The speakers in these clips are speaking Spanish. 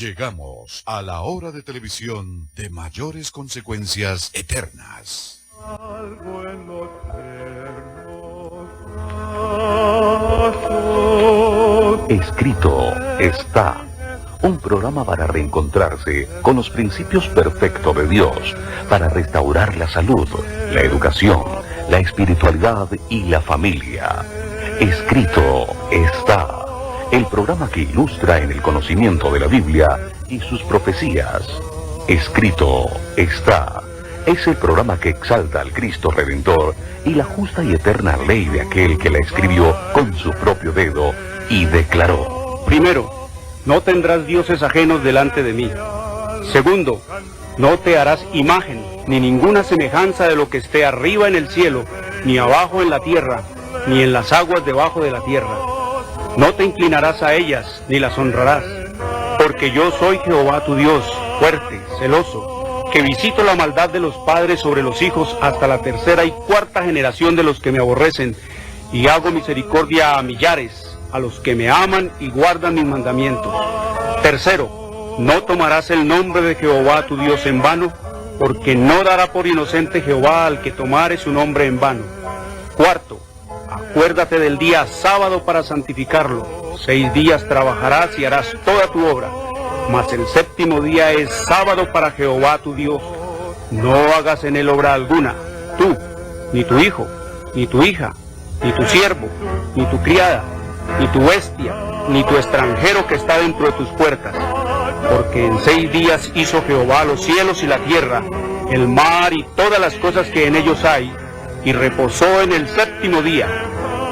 Llegamos a la hora de televisión de mayores consecuencias eternas. Algo en los tiernos Escrito está. Un programa para reencontrarse con los principios perfectos de Dios, para restaurar la salud, la educación, la espiritualidad y la familia. Escrito está. El programa que ilustra en el conocimiento de la Biblia y sus profecías. Escrito está. Es el programa que exalta al Cristo Redentor y la justa y eterna ley de aquel que la escribió con su propio dedo y declaró. Primero, no tendrás dioses ajenos delante de mí. Segundo, no te harás imagen, ni ninguna semejanza de lo que esté arriba en el cielo, ni abajo en la tierra, ni en las aguas debajo de la tierra. No te inclinarás a ellas, ni las honrarás, porque yo soy Jehová tu Dios, fuerte, celoso, que visito la maldad de los padres sobre los hijos hasta la tercera y cuarta generación de los que me aborrecen, y hago misericordia a millares, a los que me aman y guardan mis mandamientos. Tercero, no tomarás el nombre de Jehová tu Dios en vano, porque no dará por inocente Jehová al que tomare su nombre en vano. Cuarto, acuérdate del día sábado para santificarlo. 6 días trabajarás y harás toda tu obra, mas el séptimo día es sábado para Jehová tu Dios. No hagas en él obra alguna, tú, ni tu hijo, ni tu hija, ni tu siervo, ni tu criada, ni tu bestia, ni tu extranjero que está dentro de tus puertas. Porque en 6 días hizo Jehová los cielos y la tierra, el mar y todas las cosas que en ellos hay, y reposó en el séptimo día.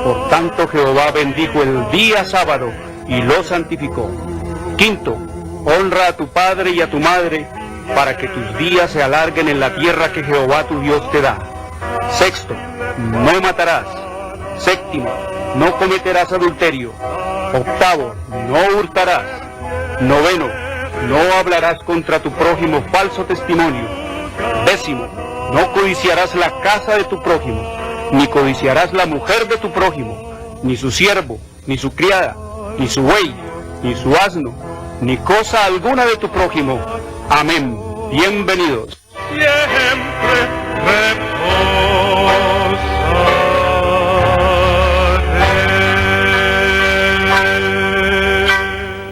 Por tanto Jehová bendijo el día sábado y lo santificó. Quinto, honra a tu padre y a tu madre, para que tus días se alarguen en la tierra que Jehová tu Dios te da. Sexto, no matarás. Séptimo, no cometerás adulterio. Octavo, no hurtarás. Noveno, no hablarás contra tu prójimo falso testimonio. Décimo, no codiciarás la casa de tu prójimo, ni codiciarás la mujer de tu prójimo, ni su siervo, ni su criada, ni su buey, ni su asno, ni cosa alguna de tu prójimo. Amén. Bienvenidos. siempre reposaré.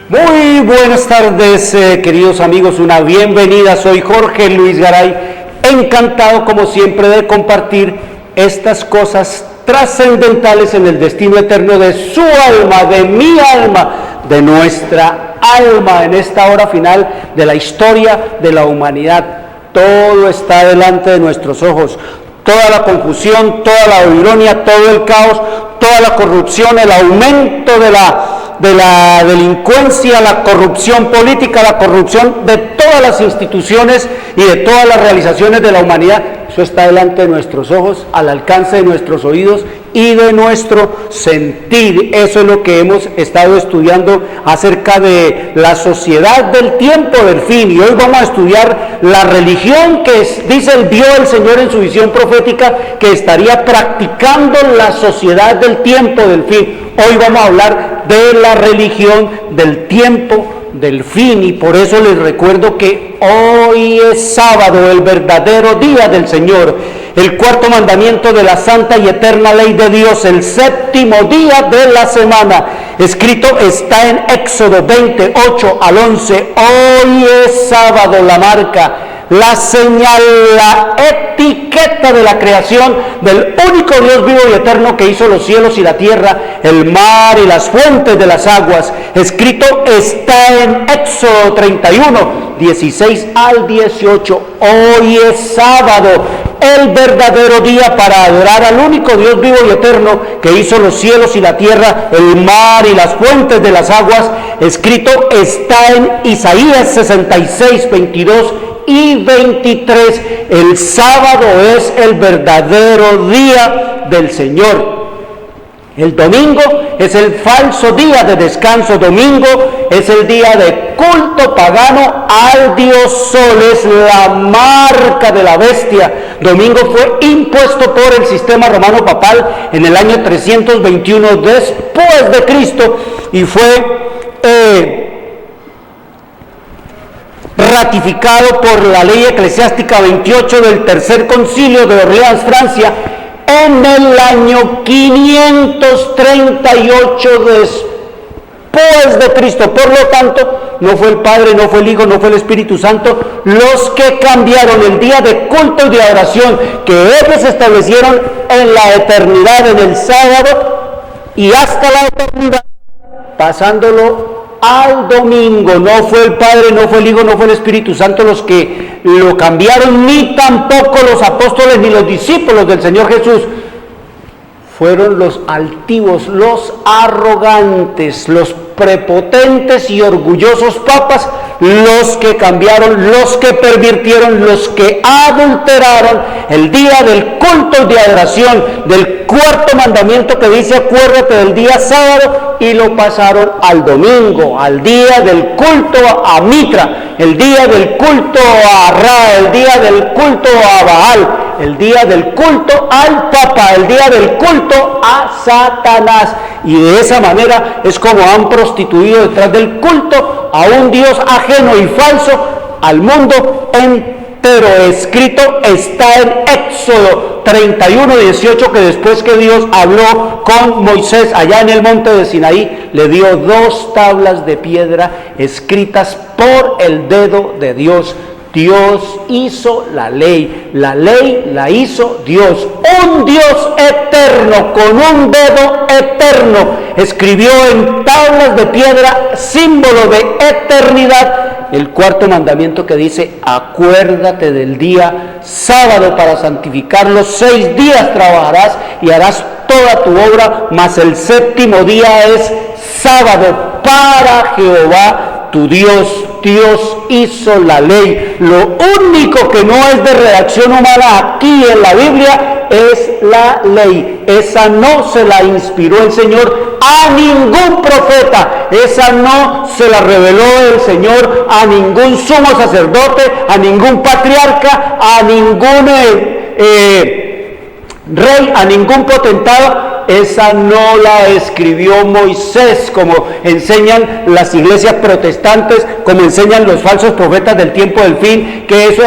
Muy buenas tardes, queridos amigos, una bienvenida. Soy Jorge Luis Garay, encantado como siempre de compartir estas cosas trascendentales en el destino eterno de su alma, de mi alma, de nuestra alma, en esta hora final de la historia de la humanidad. Todo está delante de nuestros ojos, toda la confusión, toda la ironía, todo el caos, toda la corrupción, el aumento de la delincuencia, la corrupción política, la corrupción de todas las instituciones y de todas las realizaciones de la humanidad. Eso está delante de nuestros ojos, al alcance de nuestros oídos y de nuestro sentir. Eso es lo que hemos estado estudiando acerca de la sociedad del tiempo del fin, y hoy vamos a estudiar la religión que vio el Señor en su visión profética que estaría practicando la sociedad del tiempo del fin. Hoy vamos a hablar de la religión del tiempo del fin, y por eso les recuerdo que hoy es sábado, el verdadero día del Señor, el cuarto mandamiento de la santa y eterna ley de Dios, el séptimo día de la semana. Escrito está en Éxodo 28 al 11. Hoy es sábado, la marca, la señal, la etiqueta de la creación del único Dios vivo y eterno que hizo los cielos y la tierra, el mar y las fuentes de las aguas. Escrito está en Éxodo 31, 16 al 18. Hoy es sábado, el verdadero día para adorar al único Dios vivo y eterno que hizo los cielos y la tierra, el mar y las fuentes de las aguas. Escrito está en Isaías 66, 22 y 23. El sábado es el verdadero día del Señor. El domingo es el falso día de descanso. Domingo es el día de culto pagano al dios Sol, es la marca de la bestia. Domingo fue impuesto por el sistema romano papal en el año 321 después de Cristo y fue ratificado por la ley eclesiástica 28 del Tercer Concilio de Orleans, Francia, en el año 538 después de Cristo. Por lo tanto, no fue el Padre, no fue el Hijo, no fue el Espíritu Santo los que cambiaron el día de culto y de adoración que ellos establecieron en la eternidad, en el sábado y hasta la eternidad, pasándolo al domingo. No fue el Padre, no fue el Hijo, no fue el Espíritu Santo los que lo cambiaron, ni tampoco los apóstoles ni los discípulos del Señor Jesús. Fueron los altivos, los arrogantes, los prepotentes y orgullosos papas los que cambiaron, los que pervirtieron, los que adulteraron el día del culto de adoración, del cuarto mandamiento que dice acuérdate del día sábado, y lo pasaron al domingo, al día del culto a Mitra, el día del culto a Ra, el día del culto a Baal, el día del culto al Papa, el día del culto a Satanás. Y de esa manera es como han prostituido detrás del culto a un Dios ajeno y falso al mundo entero. Escrito está en Éxodo 31:18, que después que Dios habló con Moisés allá en el monte de Sinaí, le dio 2 tablas de piedra escritas por el dedo de Dios. Dios hizo la ley la hizo Dios, un Dios eterno con un dedo eterno, escribió en tablas de piedra, símbolo de eternidad, el cuarto mandamiento que dice acuérdate del día sábado para santificarlo, 6 días trabajarás y harás toda tu obra, mas el séptimo día es sábado para Jehová tu Dios. Dios hizo la ley. Lo único que no es de redacción humana aquí en la Biblia es la ley. Esa no se la inspiró el Señor a ningún profeta, esa no se la reveló el Señor a ningún sumo sacerdote, a ningún patriarca, a ningún rey, a ningún potentado. Esa no la escribió Moisés, como enseñan las iglesias protestantes, como enseñan los falsos profetas del tiempo del fin, que eso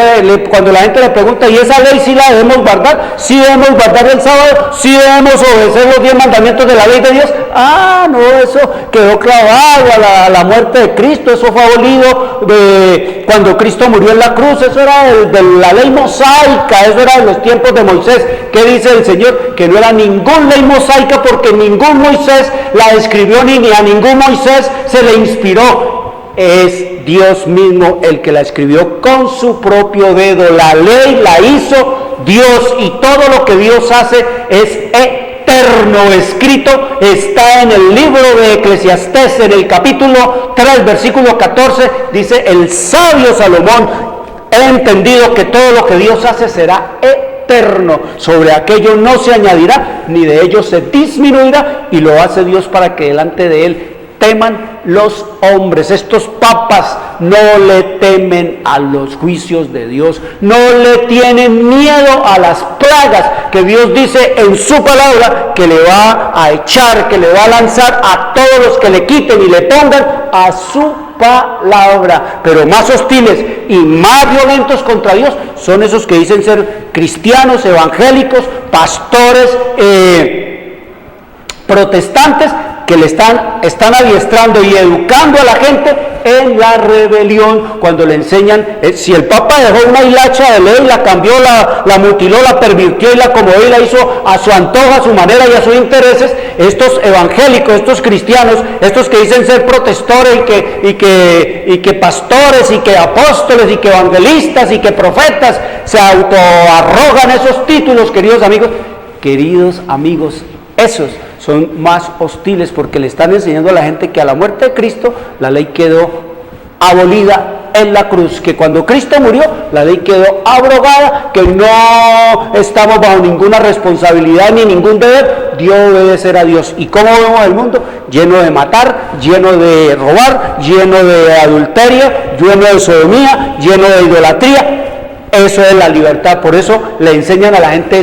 cuando la gente le pregunta, ¿y esa ley sí la debemos guardar? ¿Sí debemos guardar el sábado? ¿Sí debemos obedecer los 10 mandamientos de la ley de Dios? Ah, no, eso quedó clavado a la muerte de Cristo, eso fue abolido de cuando Cristo murió en la cruz, eso era de la ley mosaica, eso era de los tiempos de Moisés. ¿Qué dice el Señor? Que no era ningún ley mosaica, porque ningún Moisés la escribió, ni a ningún Moisés se le inspiró. Es Dios mismo el que la escribió con su propio dedo. La ley la hizo Dios, y todo lo que Dios hace es eterno. Escrito está en el libro de Eclesiastés, en el capítulo 3, versículo 14, dice: el sabio Salomón ha entendido que todo lo que Dios hace será eterno, sobre aquello no se añadirá, ni de ello se disminuirá, y lo hace Dios para que delante de él teman los hombres. Estos papas no le temen a los juicios de Dios, no le tienen miedo a las plagas que Dios dice en su palabra que le va a echar, que le va a lanzar a todos los que le quiten y le pongan a su palabra. Pero más hostiles y más violentos contra Dios son esos que dicen ser cristianos, evangélicos, pastores, protestantes, que le están adiestrando y educando a la gente en la rebelión, cuando le enseñan, si el Papa dejó una hilacha de ley, la cambió, la mutiló, la pervirtió y la acomodó y la hizo a su antojo, a su manera y a sus intereses, estos evangélicos, estos cristianos, estos que dicen ser protestores y que pastores y que apóstoles y que evangelistas y que profetas, se autoarrogan esos títulos, queridos amigos, esos son más hostiles, porque le están enseñando a la gente que a la muerte de Cristo la ley quedó abolida en la cruz, que cuando Cristo murió la ley quedó abrogada, que no estamos bajo ninguna responsabilidad ni ningún deber de obedecer a Dios. ¿Y cómo vemos el mundo? Lleno de matar, lleno de robar, lleno de adulterio, lleno de sodomía, lleno de idolatría. Eso es la libertad. Por eso le enseñan a la gente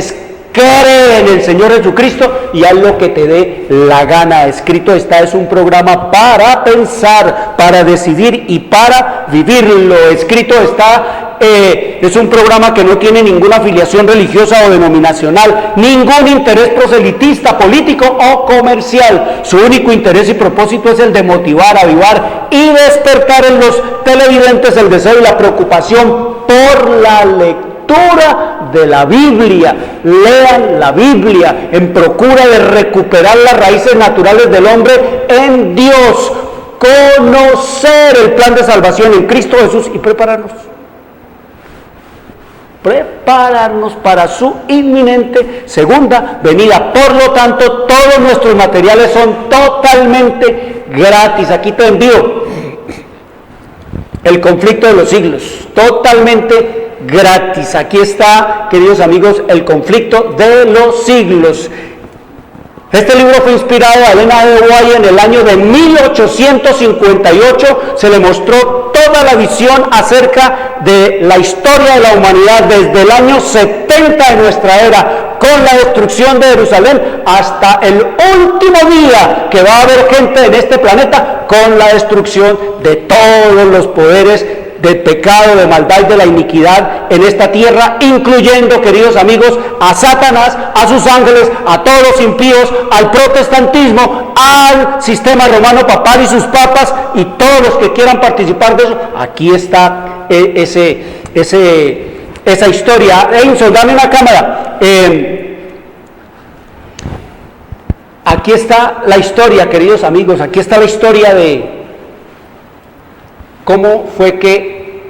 cree en el Señor Jesucristo y haz lo que te dé la gana. Escrito está, es un programa para pensar, para decidir y para vivirlo. Escrito está, es un programa que no tiene ninguna afiliación religiosa o denominacional, ningún interés proselitista, político o comercial. Su único interés y propósito es el de motivar, avivar y despertar en los televidentes el deseo y la preocupación por la lectura de la Biblia. Lean la Biblia en procura de recuperar las raíces naturales del hombre en Dios, conocer el plan de salvación en Cristo Jesús y prepararnos para su inminente segunda venida. Por lo tanto, todos nuestros materiales son totalmente gratis. Aquí te envío El conflicto de los siglos, totalmente gratis. Aquí está, queridos amigos, El conflicto de los siglos. Este libro fue inspirado a Elena de White en el año de 1858. Se le mostró toda la visión acerca de la historia de la humanidad desde el año 70 de nuestra era, con la destrucción de Jerusalén, hasta el último día que va a haber gente en este planeta, con la destrucción de todos los poderes del pecado, de maldad, de la iniquidad en esta tierra, incluyendo, queridos amigos, a Satanás, a sus ángeles, a todos los impíos, al protestantismo, al sistema romano papal y sus papas, y todos los que quieran participar de eso. Aquí está esa historia. Enzo, dame una cámara. Aquí está la historia, queridos amigos, aquí está la historia de cómo fue que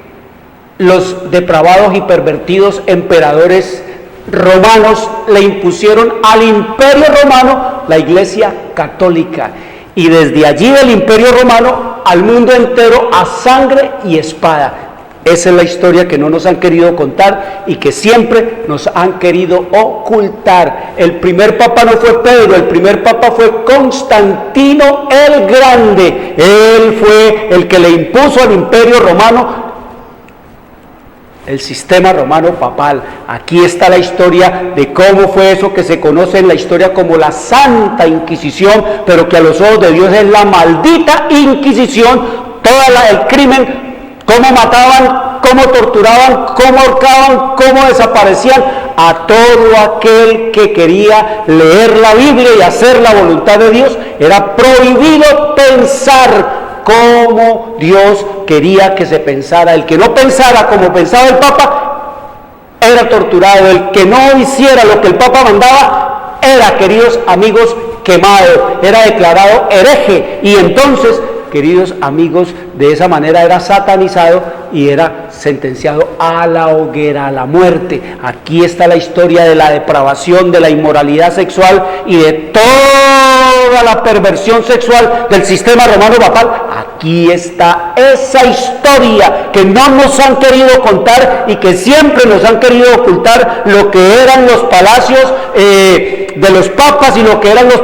los depravados y pervertidos emperadores romanos le impusieron al imperio romano la Iglesia católica, y desde allí del imperio romano al mundo entero a sangre y espada. Esa es la historia que no nos han querido contar y que siempre nos han querido ocultar. El primer papa no fue Pedro, el primer papa fue Constantino el Grande. Él fue el que le impuso al imperio romano el sistema romano papal. Aquí está la historia de cómo fue eso que se conoce en la historia como la Santa Inquisición, pero que a los ojos de Dios es la maldita Inquisición. El crimen, cómo mataban, cómo torturaban, cómo ahorcaban, cómo desaparecían a todo aquel que quería leer la Biblia y hacer la voluntad de Dios. Era prohibido pensar como Dios quería que se pensara. El que no pensara como pensaba el Papa era torturado. El que no hiciera lo que el Papa mandaba era, queridos amigos, quemado, era declarado hereje, y entonces, queridos amigos, de esa manera era satanizado y era sentenciado a la hoguera, a la muerte. Aquí está la historia de la depravación, de la inmoralidad sexual y de toda la perversión sexual del sistema romano papal. Aquí está esa historia que no nos han querido contar y que siempre nos han querido ocultar, lo que eran los palacios de los papas y lo que eran los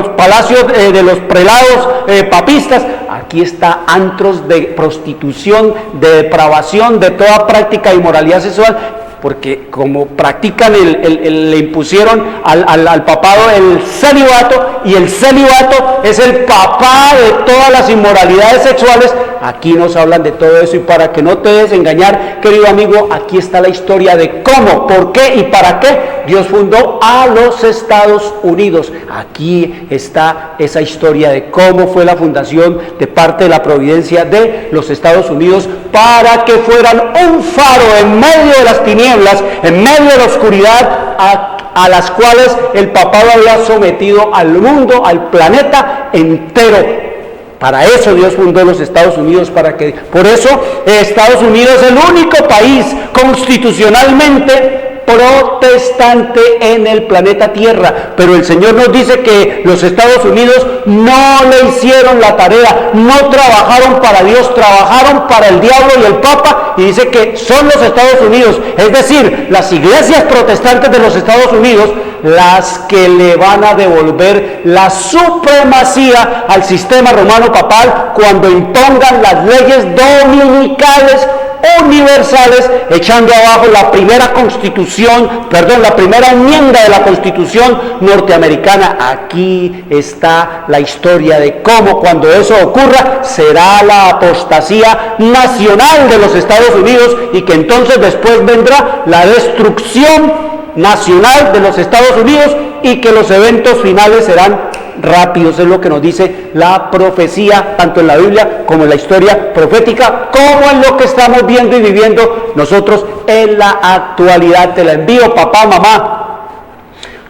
palacios de los prelados papistas. Aquí está antros de prostitución, de depravación, de toda práctica de inmoralidad sexual, porque como practican, le impusieron al papado el celibato, y el celibato es el papá de todas las inmoralidades sexuales. Aquí nos hablan de todo eso, y para que no te dejes engañar, querido amigo, aquí está la historia de cómo, por qué y para qué Dios fundó a los Estados Unidos. Aquí está esa historia de cómo fue la fundación de parte de la providencia de los Estados Unidos, para que fueran un faro en medio de las tinieblas, en medio de la oscuridad a las cuales el papado había sometido al mundo, al planeta entero. Para eso Dios fundó los Estados Unidos, por eso Estados Unidos es el único país constitucionalmente protestante en el planeta Tierra. Pero el Señor nos dice que los Estados Unidos no le hicieron la tarea, no trabajaron para Dios, trabajaron para el diablo y el Papa, y dice que son los Estados Unidos, es decir, las iglesias protestantes de los Estados Unidos, las que le van a devolver la supremacía al sistema romano papal cuando impongan las leyes dominicales universales, echando abajo la primera enmienda de la Constitución norteamericana. Aquí está la historia de cómo, cuando eso ocurra, será la apostasía nacional de los Estados Unidos, y que entonces después vendrá la destrucción nacional de los Estados Unidos, y que los eventos finales serán rápidos. Es lo que nos dice la profecía, tanto en la Biblia como en la historia profética, como en lo que estamos viendo y viviendo nosotros en la actualidad. Te la envío, papá, mamá,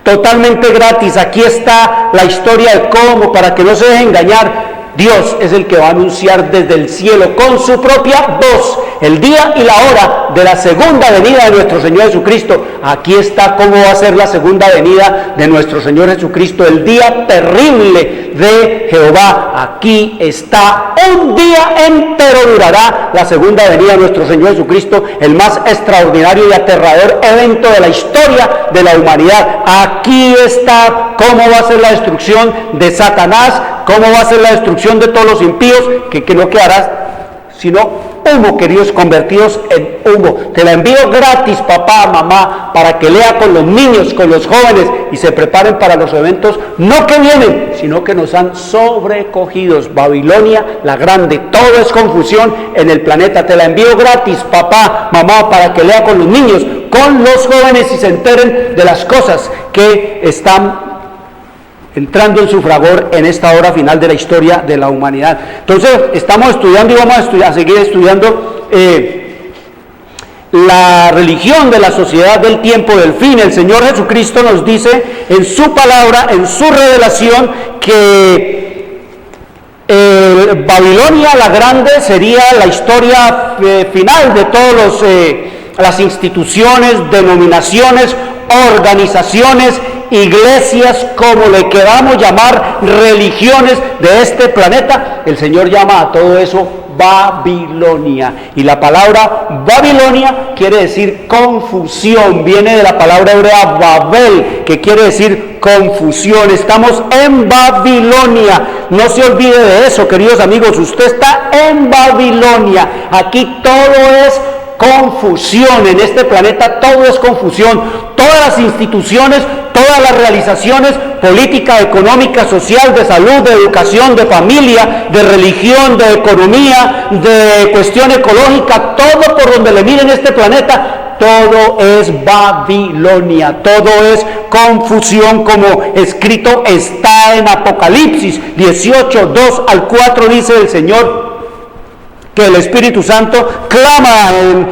totalmente gratis. Aquí está la historia de cómo, para que no se deje engañar. Dios es el que va a anunciar desde el cielo con su propia voz el día y la hora de la segunda venida de nuestro Señor Jesucristo. Aquí está cómo va a ser la segunda venida de nuestro Señor Jesucristo, el día terrible de Jehová. Aquí está, un día entero durará la segunda venida de nuestro Señor Jesucristo, el más extraordinario y aterrador evento de la historia de la humanidad. Aquí está cómo va a ser la destrucción de Satanás, cómo va a ser la destrucción de todos los impíos, que no quedará sino humo, queridos, convertidos en humo. Te la envío gratis, papá, mamá, para que lea con los niños, con los jóvenes, y se preparen para los eventos, no que vienen, sino que nos han sobrecogidos. Babilonia la grande, todo es confusión en el planeta. Te la envío gratis, papá, mamá, para que lea con los niños, con los jóvenes, y se enteren de las cosas que están entrando en su fragor en esta hora final de la historia de la humanidad. Entonces estamos estudiando y vamos a seguir estudiando la religión de la sociedad del tiempo del fin. El Señor Jesucristo nos dice en su palabra, en su revelación, que Babilonia la grande sería la historia final de todas las instituciones, denominaciones, organizaciones, iglesias, como le queramos llamar, religiones de este planeta. El Señor llama a todo eso Babilonia, y la palabra Babilonia quiere decir confusión, viene de la palabra hebrea Babel, que quiere decir confusión. Estamos en Babilonia, no se olvide de eso, queridos amigos, usted está en Babilonia. Aquí todo es confusión, en este planeta todo es confusión. Todas las instituciones, todas las realizaciones, política, económica, social, de salud, de educación, de familia, de religión, de economía, de cuestión ecológica, todo por donde le miren este planeta, todo es Babilonia, todo es confusión, como escrito está en Apocalipsis 18, 2 al 4, dice el Señor, que el Espíritu Santo clama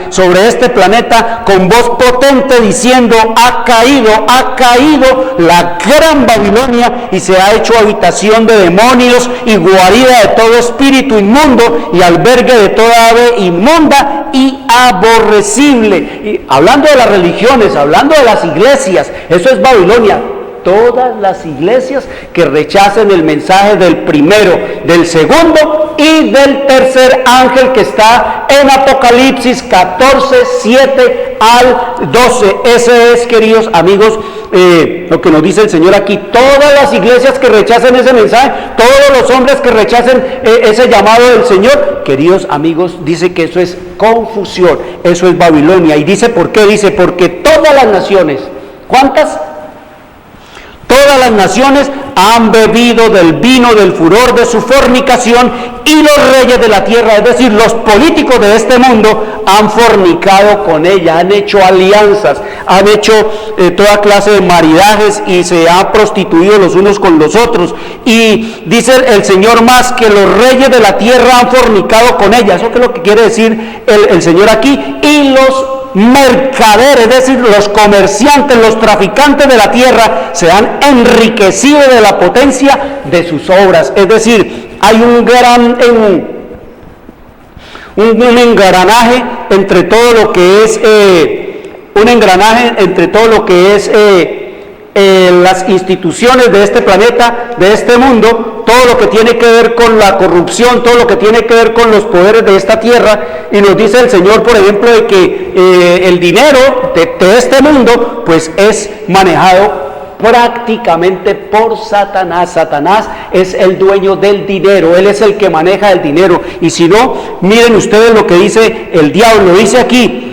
sobre este planeta con voz potente, diciendo: ha caído la gran Babilonia, y se ha hecho habitación de demonios y guarida de todo espíritu inmundo y albergue de toda ave inmunda y aborrecible. Y hablando de las religiones, hablando de las iglesias, eso es Babilonia. Todas las iglesias que rechacen el mensaje del primero, del segundo y del tercer ángel, que está en Apocalipsis 14, 7 al 12. Ese es, queridos amigos, lo que nos dice el Señor aquí. Todas las iglesias que rechacen ese mensaje, todos los hombres que rechacen ese llamado del Señor, queridos amigos, dice que eso es confusión, eso es Babilonia. Y dice, ¿por qué? Dice, porque todas las naciones, ¿cuántas? Todas las naciones han bebido del vino del furor de su fornicación, y los reyes de la tierra, es decir, los políticos de este mundo, han fornicado con ella, han hecho alianzas, han hecho toda clase de maridajes, y se han prostituido los unos con los otros. Y dice el Señor más, que los reyes de la tierra han fornicado con ella. ¿Eso qué es lo que quiere decir el Señor aquí? Y los mercaderes, es decir, los comerciantes, los traficantes de la tierra, se han enriquecido de la potencia de sus obras. Es decir, hay un gran un engranaje entre todo lo que es las instituciones de este planeta, de este mundo, todo lo que tiene que ver con la corrupción, todo lo que tiene que ver con los poderes de esta tierra. Y nos dice el Señor, por ejemplo, de que el dinero de este mundo pues es manejado prácticamente por Satanás. Satanás es el dueño del dinero, él es el que maneja el dinero. Y si no, miren ustedes lo que dice el diablo, dice aquí.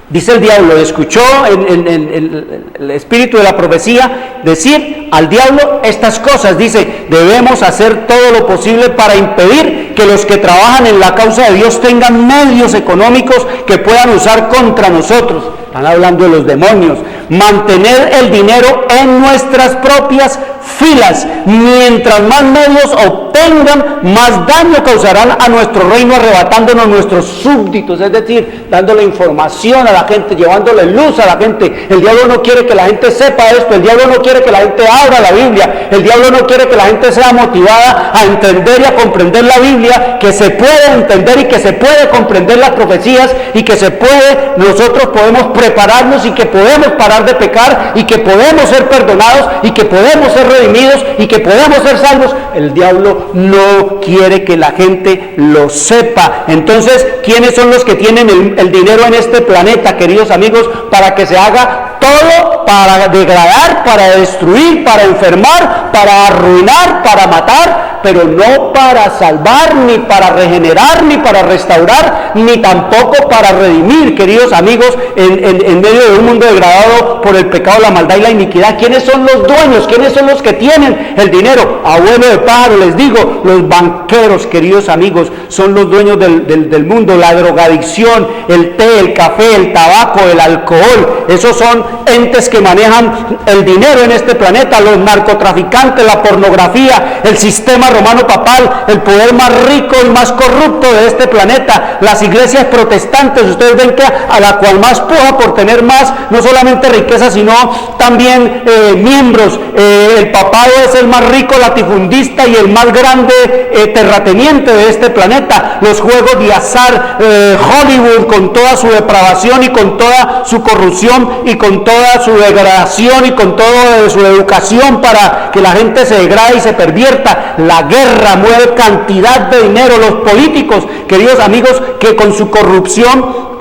Dice el diablo, escuchó el espíritu de la profecía decir al diablo estas cosas. Dice, debemos hacer todo lo posible para impedir que los que trabajan en la causa de Dios tengan medios económicos que puedan usar contra nosotros. Están hablando de los demonios. Mantener el dinero en nuestras propias filas. Mientras más medios obtengan, más daño causarán a nuestro reino, arrebatándonos nuestros súbditos, es decir, dándole información a la gente, llevándole luz a la gente. El diablo no quiere que la gente sepa esto, el diablo no quiere que la gente abra la Biblia, el diablo no quiere que la gente sea motivada a entender y a comprender la Biblia, que se puede entender y que se puede comprender las profecías y que se puede, nosotros podemos prepararnos y que podemos parar de pecar y que podemos ser perdonados y que podemos ser redimidos y que podemos ser salvos. El diablo no quiere que la gente lo sepa. Entonces, ¿quiénes son los que tienen el dinero en este planeta, queridos amigos? Para que se haga todo para degradar, para destruir, para enfermar, para arruinar, para matar, pero no para salvar, ni para regenerar, ni para restaurar, ni tampoco para redimir, queridos amigos, en medio de un mundo degradado por el pecado, la maldad y la iniquidad. ¿Quiénes son los dueños? ¿Quiénes son los que tienen el dinero? Abuelo de pájaro, les digo, los banqueros, queridos amigos, son los dueños del mundo. La drogadicción, el té, el café, el tabaco, el alcohol, esos son entes que manejan el dinero en este planeta. Los narcotraficantes, la pornografía, el sistema romano papal, el poder más rico y más corrupto de este planeta, las iglesias protestantes. Ustedes ven que a la cual más puja por tener más, no solamente riqueza, sino también miembros. El papado es el más rico latifundista y el más grande terrateniente de este planeta. Los juegos de azar, Hollywood con toda su depravación y con toda su corrupción y con toda su degradación y con toda su educación para que la gente se degrade y se pervierta. La guerra mueve cantidad de dinero. Los políticos, queridos amigos, que con su corrupción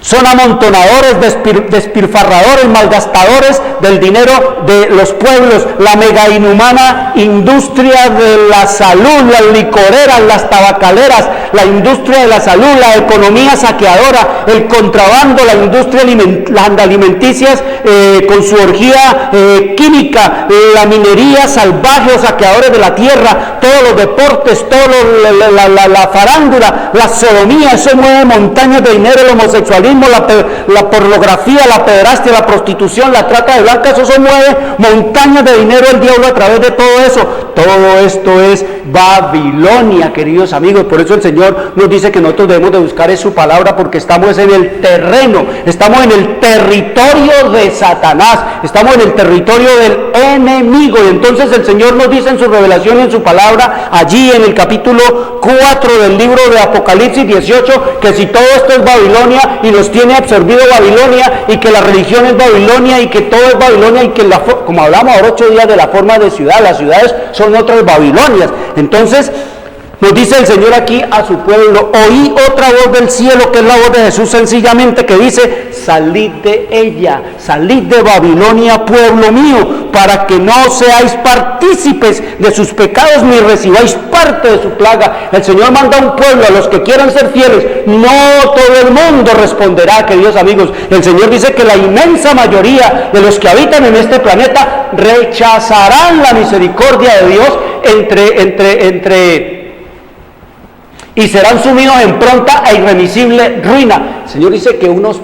son amontonadores, despilfarradores, malgastadores del dinero de los pueblos. La mega inhumana industria de la salud, las licoreras, las tabacaleras, la industria de la salud, la economía saqueadora, el contrabando, la industria las alimenticias con su orgía química, la minería salvaje, los saqueadores de la tierra, todos los deportes, la farándula, la sodomía, eso mueve montañas de dinero, el homosexualismo, la pornografía, la pederastia, la prostitución, la trata de blancas, eso mueve montañas de dinero el diablo a través de todo eso. Todo esto es Babilonia, queridos amigos. Por eso el Señor nos dice que nosotros debemos de buscar su palabra, porque estamos en el terreno, estamos en el territorio de Satanás, estamos en el territorio del enemigo. Y entonces el Señor nos dice en su revelación y en su palabra, allí en el capítulo 4 del libro de Apocalipsis 18, que si todo esto es Babilonia y nos tiene absorbido Babilonia, y que la religión es Babilonia y que todo es Babilonia, y que como hablamos ahora 8 días de la forma de ciudad, las ciudades son otras Babilonias. Entonces nos dice el Señor aquí a su pueblo: oí otra voz del cielo, que es la voz de Jesús sencillamente, que dice: salid de ella, salid de Babilonia, pueblo mío, para que no seáis partícipes de sus pecados, ni recibáis parte de su plaga. El Señor manda a un pueblo, a los que quieran ser fieles. No todo el mundo responderá, queridos amigos. El Señor dice que la inmensa mayoría de los que habitan en este planeta rechazarán la misericordia de Dios y serán sumidos en pronta e irremisible ruina. El Señor dice que unos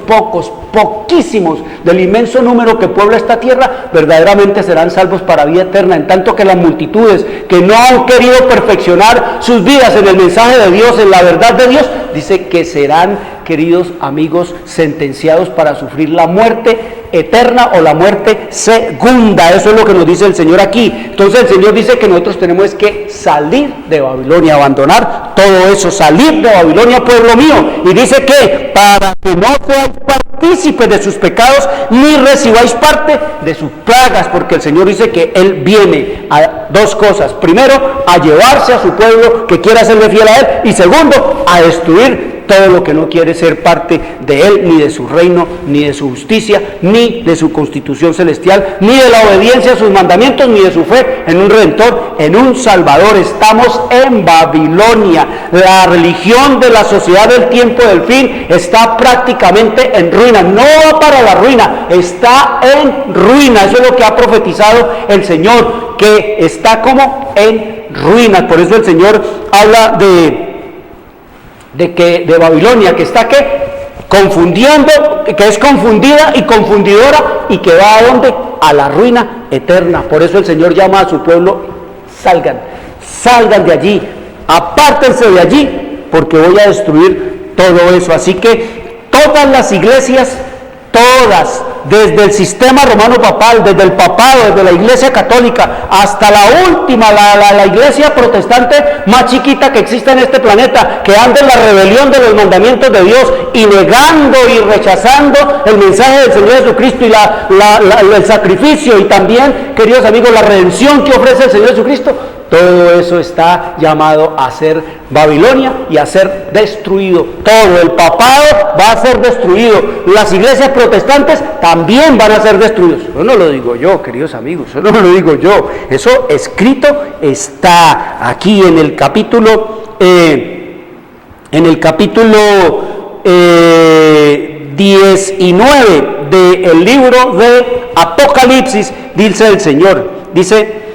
poquísimos del inmenso número que puebla esta tierra verdaderamente serán salvos para vida eterna, en tanto que las multitudes que no han querido perfeccionar sus vidas en el mensaje de Dios, en la verdad de Dios, dice que serán, queridos amigos, sentenciados para sufrir la muerte eterna o la muerte segunda. Eso es lo que nos dice el Señor aquí. Entonces el Señor dice que nosotros tenemos que salir de Babilonia, abandonar todo eso, salir de Babilonia, pueblo mío. Y dice que para que no seáis partícipes de sus pecados, ni recibáis parte de sus plagas, porque el Señor dice que Él viene a dos cosas: primero, a llevarse a su pueblo que quiera serle fiel a Él, y segundo, a destruir todo lo que no quiere ser parte de Él, ni de su reino, ni de su justicia, ni de su constitución celestial, ni de la obediencia a sus mandamientos, ni de su fe en un Redentor, en un Salvador. Estamos en Babilonia. La religión de la sociedad del tiempo del fin está prácticamente en ruina. No va para la ruina, está en ruina. Eso es lo que ha profetizado el Señor, que está como en ruinas. Por eso el Señor habla de Babilonia, que está confundiendo, que es confundida y confundidora, y que va ¿a dónde? A la ruina eterna. Por eso el Señor llama a su pueblo: salgan de allí, apártense de allí, porque voy a destruir todo eso. Así que todas las iglesias, todas, desde el sistema romano papal, desde el papado, desde la iglesia católica, hasta la última, la iglesia protestante más chiquita que existe en este planeta, que anda en la rebelión de los mandamientos de Dios y negando y rechazando el mensaje del Señor Jesucristo y el sacrificio, y también, queridos amigos, la redención que ofrece el Señor Jesucristo. Todo eso está llamado a ser Babilonia y a ser destruido. Todo el papado va a ser destruido. Las iglesias protestantes también van a ser destruidos. Eso no lo digo yo, queridos amigos, eso no lo digo yo. Eso escrito está aquí en el capítulo 19 del libro de Apocalipsis. Dice el Señor, dice: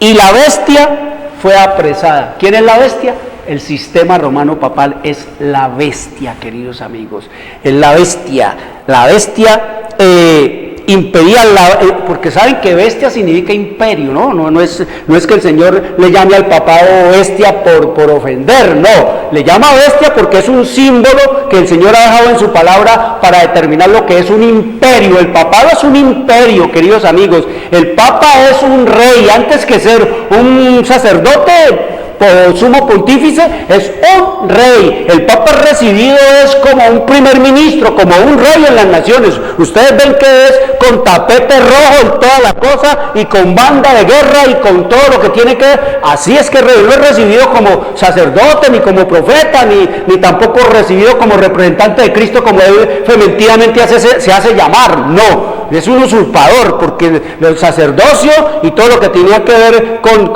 y la bestia fue apresada. ¿Quién es la bestia? El sistema romano papal es la bestia, queridos amigos. Es la bestia. La bestia impedía, porque saben que bestia significa imperio, ¿no? No es que el Señor le llame al papado bestia por ofender, no. Le llama bestia porque es un símbolo que el Señor ha dejado en su palabra para determinar lo que es un imperio. El papado es un imperio, queridos amigos. El papa es un rey. Antes que ser un sacerdote o sumo pontífice, es un rey. El papa recibido es como un primer ministro, como un rey en las naciones. Ustedes ven que es con tapete rojo y toda la cosa, y con banda de guerra y con todo lo que tiene que ver. Así es que no es recibido como sacerdote, ni como profeta, ni tampoco recibido como representante de Cristo, como él fementidamente se hace llamar. No, es un usurpador, porque el sacerdocio y todo lo que tenía que ver con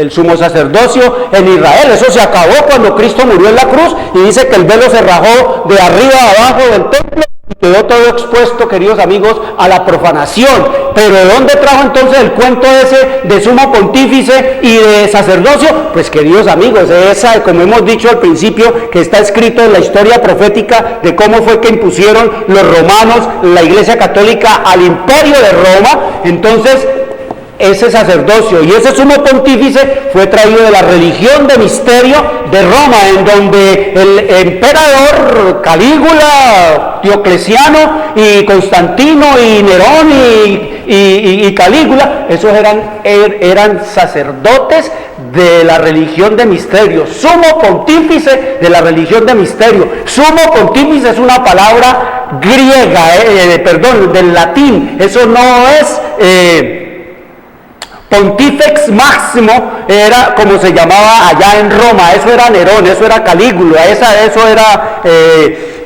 el sumo sacerdocio en Israel, eso se acabó cuando Cristo murió en la cruz, y dice que el velo se rajó de arriba a abajo del templo y quedó todo expuesto, queridos amigos, a la profanación. Pero ¿de dónde trajo entonces el cuento ese de sumo pontífice y de sacerdocio? Pues, queridos amigos, esa, como hemos dicho al principio, que está escrito en la historia profética de cómo fue que impusieron los romanos, la Iglesia Católica, al imperio de Roma. Entonces, ese sacerdocio y ese sumo pontífice fue traído de la religión de misterio de Roma, en donde el emperador Calígula, Diocleciano y Constantino y Nerón y Calígula, esos eran sacerdotes de la religión de misterio, sumo pontífice de la religión de misterio. Sumo pontífice es una palabra griega, del latín. Eso no es Pontifex Máximo, era como se llamaba allá en Roma. Eso era Nerón, eso era Calígula, eso era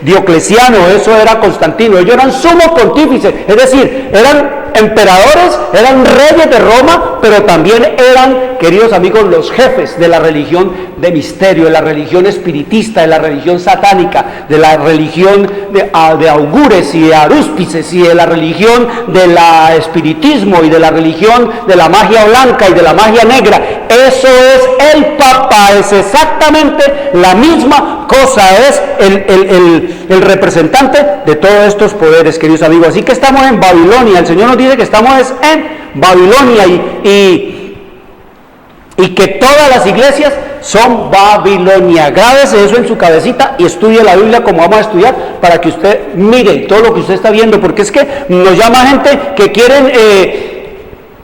Diocleciano, eso era Constantino. Ellos eran sumos pontífices, es decir, eran emperadores, eran reyes de Roma, pero también eran, queridos amigos, los jefes de la religión de misterio, de la religión espiritista, de la religión satánica, de la religión de augures y de arúspices, y de la religión del espiritismo, y de la religión de la magia blanca y de la magia negra. Eso es el Papa, es exactamente la misma cosa, es el representante de todos estos poderes, queridos amigos. Así que estamos en Babilonia. El Señor nos dice que estamos en Babilonia y que todas las iglesias son Babilonia. Grábese eso en su cabecita y estudie la Biblia como vamos a estudiar, para que usted mire todo lo que usted está viendo, porque es que nos llama gente que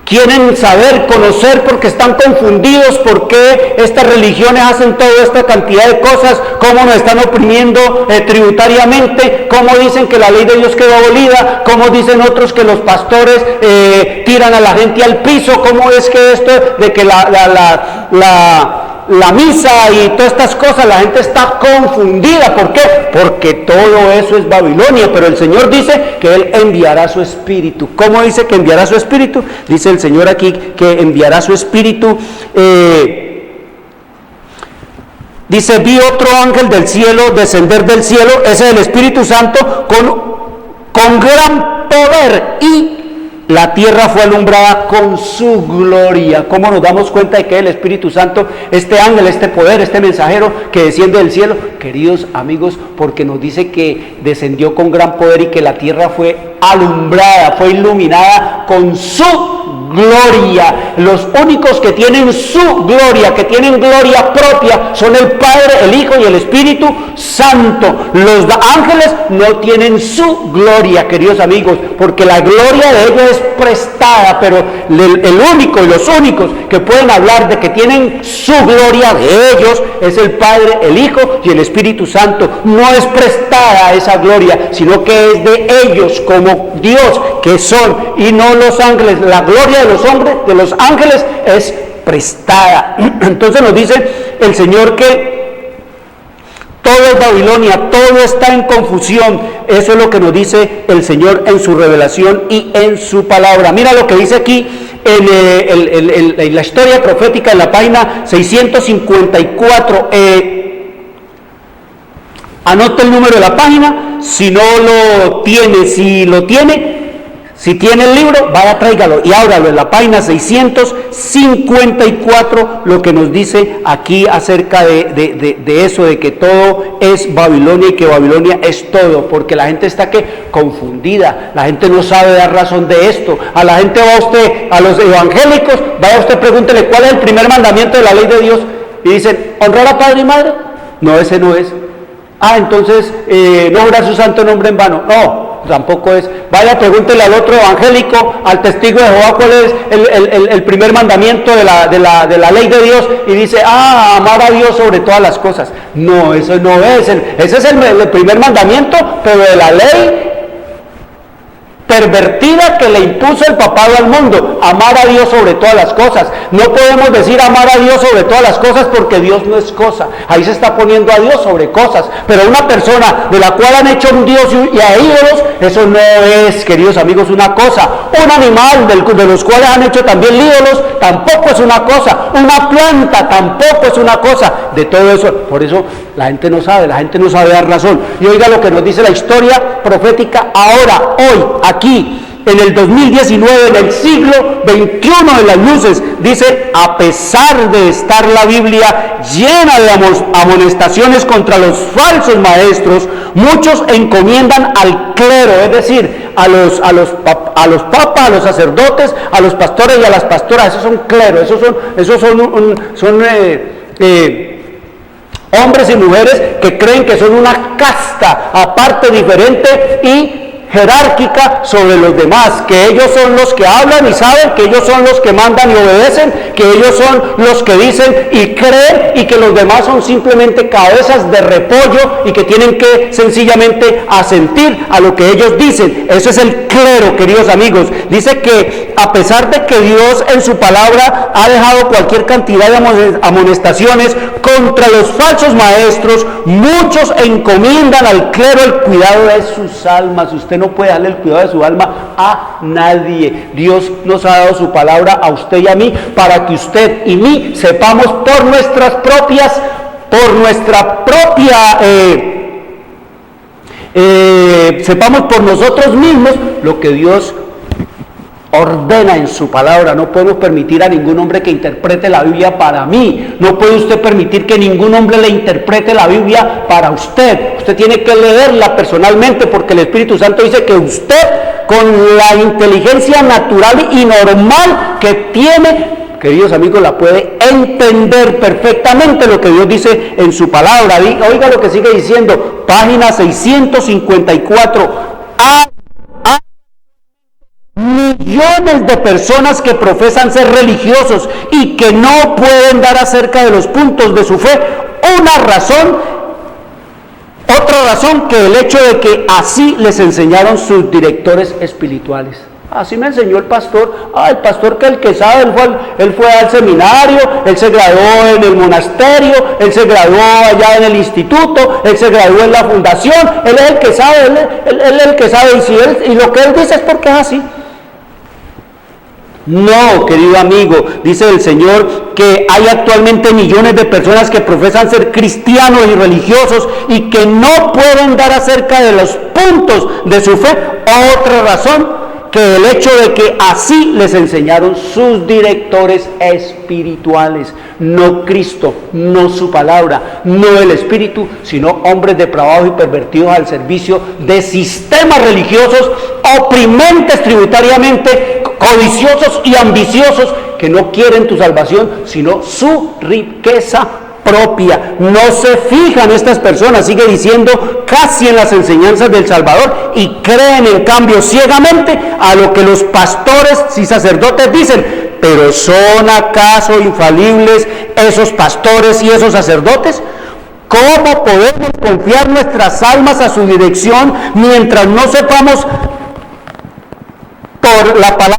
quieren saber, conocer, porque están confundidos, por qué estas religiones hacen toda esta cantidad de cosas, cómo nos están oprimiendo tributariamente, cómo dicen que la ley de Dios quedó abolida, cómo dicen otros que los pastores tiran a la gente al piso, cómo es que esto de que la misa y todas estas cosas, la gente está confundida. ¿Por qué? Porque todo eso es Babilonia, pero el Señor dice que Él enviará su Espíritu. ¿Cómo dice que enviará su Espíritu? Dice el Señor aquí que enviará su Espíritu. Dice, vi otro ángel del cielo descender del cielo, ese es el Espíritu Santo, con gran poder, y la tierra fue alumbrada con su gloria. ¿Cómo nos damos cuenta de que el Espíritu Santo, este ángel, este poder, este mensajero que desciende del cielo? Queridos amigos, porque nos dice que descendió con gran poder y que la tierra fue alumbrada, fue iluminada con su gloria. Los únicos que tienen su gloria, que tienen gloria propia, son el Padre, el Hijo y el Espíritu Santo. Los ángeles no tienen su gloria, queridos amigos, porque la gloria de ellos es prestada, pero el único y los únicos que pueden hablar de que tienen su gloria de ellos es el Padre, el Hijo y el Espíritu Santo. No es prestada esa gloria, sino que es de ellos como Dios que son, y no los ángeles. La gloria de los hombres, de los ángeles, es prestada. Entonces nos dice el Señor que todo es Babilonia, todo está en confusión. Eso es lo que nos dice el Señor en su revelación y en su palabra. Mira lo que dice aquí en la historia profética, en la página 654. Anote el número de la página, si no lo tiene, si tiene el libro, vaya, tráigalo y ábralo en la página 654, lo que nos dice aquí acerca de eso, de que todo es Babilonia y que Babilonia es todo, porque la gente está confundida, la gente no sabe dar razón de esto. A la gente va usted, a los evangélicos, vaya usted, pregúntele cuál es el primer mandamiento de la ley de Dios, y dicen, honrar a padre y madre. No, ese no es. Entonces, no jurar su santo nombre en vano. No, tampoco es. Vaya, pregúntele al otro evangélico, al testigo de Jehová, cuál es el primer mandamiento de la ley de Dios, y dice, amar a Dios sobre todas las cosas. No, eso no es. Ese es el primer mandamiento, pero de la ley pervertida que le impuso el papado al mundo, amar a Dios sobre todas las cosas. No podemos decir amar a Dios sobre todas las cosas, porque Dios no es cosa. Ahí se está poniendo a Dios sobre cosas, pero una persona de la cual han hecho un Dios y a ídolos, eso no es, queridos amigos, una cosa. Un animal de los cuales han hecho también ídolos, tampoco es una cosa. Una planta tampoco es una cosa. De todo eso, por eso la gente no sabe dar razón. Y oiga lo que nos dice la historia profética ahora, hoy, aquí, en el 2019, en el siglo XXI de las luces. Dice, a pesar de estar la Biblia llena de amonestaciones contra los falsos maestros, muchos encomiendan al clero, es decir, a los papas, a los sacerdotes, a los pastores y a las pastoras. Esos son cleros, esos son hombres y mujeres que creen que son una casta aparte, diferente y jerárquica sobre los demás, que ellos son los que hablan y saben, que ellos son los que mandan y obedecen, que ellos son los que dicen y creen, y que los demás son simplemente cabezas de repollo y que tienen que sencillamente asentir a lo que ellos dicen. Eso es el clero, queridos amigos. Dice que a pesar de que Dios en su palabra ha dejado cualquier cantidad de amonestaciones contra los falsos maestros, muchos encomiendan al clero el cuidado de sus almas. Usted no puede darle el cuidado de su alma a nadie. Dios nos ha dado su palabra a usted y a mí para que usted y mí sepamos sepamos por nosotros mismos lo que Dios ordena en su palabra. No podemos permitir a ningún hombre que interprete la Biblia para mí. No puede usted permitir que ningún hombre le interprete la Biblia para usted. Usted tiene que leerla personalmente, porque el Espíritu Santo dice que usted, con la inteligencia natural y normal que tiene, queridos amigos, la puede entender perfectamente lo que Dios dice en su palabra. Oiga lo que sigue diciendo, página 654. Millones de personas que profesan ser religiosos y que no pueden dar acerca de los puntos de su fe otra razón que el hecho de que así les enseñaron sus directores espirituales. Así me enseñó el pastor. El pastor que el que sabe, él fue al seminario, él se graduó en el monasterio, él se graduó allá en el instituto, él se graduó en la fundación, él es el que sabe, él es el que sabe, y lo que él dice es porque es así. No, querido amigo, dice el Señor que hay actualmente millones de personas que profesan ser cristianos y religiosos y que no pueden dar acerca de los puntos de su fe otra razón que el hecho de que así les enseñaron sus directores espirituales, no Cristo, no su palabra, no el Espíritu, sino hombres depravados y pervertidos al servicio de sistemas religiosos oprimentes tributariamente, codiciosos y ambiciosos, que no quieren tu salvación, sino su riqueza propia. No se fijan estas personas, sigue diciendo, casi en las enseñanzas del Salvador, y creen en cambio ciegamente a lo que los pastores y sacerdotes dicen. Pero ¿son acaso infalibles esos pastores y esos sacerdotes? ¿Cómo podemos confiar nuestras almas a su dirección mientras no sepamos por la palabra?